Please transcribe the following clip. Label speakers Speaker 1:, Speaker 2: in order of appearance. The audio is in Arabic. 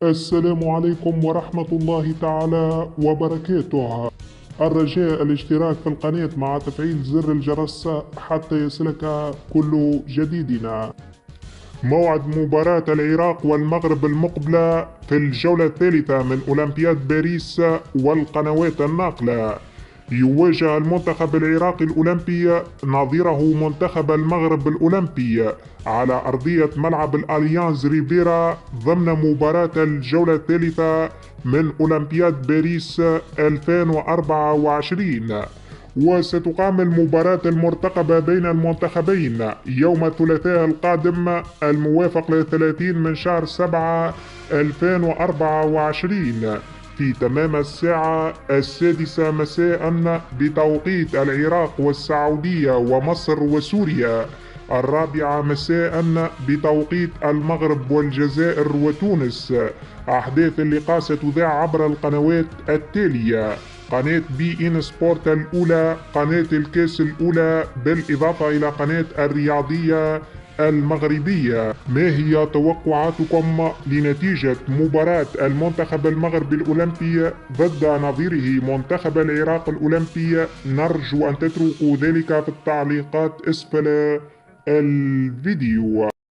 Speaker 1: السلام عليكم ورحمة الله تعالى وبركاته. الرجاء الاشتراك في القناة مع تفعيل زر الجرس حتى يصلك كل جديدنا. موعد مباراة العراق والمغرب المقبلة في الجولة الثالثة من أولمبياد باريس والقنوات الناقلة. يواجه المنتخب العراقي الأولمبي نظيره منتخب المغرب الأولمبي على أرضية ملعب الأليانز ريفيرا ضمن مباراة الجولة الثالثة من أولمبياد باريس 2024. وستقام المباراة المرتقبة بين المنتخبين يوم الثلاثاء القادم الموافق 30 من شهر 7 2024 في تمام الساعة 6 مساء بتوقيت العراق والسعودية ومصر وسوريا، 4 مساء بتوقيت المغرب والجزائر وتونس. أحداث اللقاء ستذاع عبر القنوات التالية: قناة بي إن سبورت الأولى، قناة الكاس الأولى، بالإضافة إلى قناة الرياضية المغربية. ما هي توقعاتكم لنتيجة مباراة المنتخب المغربي الأولمبي ضد نظيره منتخب العراق الأولمبي؟ نرجو أن تتركوا ذلك في التعليقات أسفل الفيديو.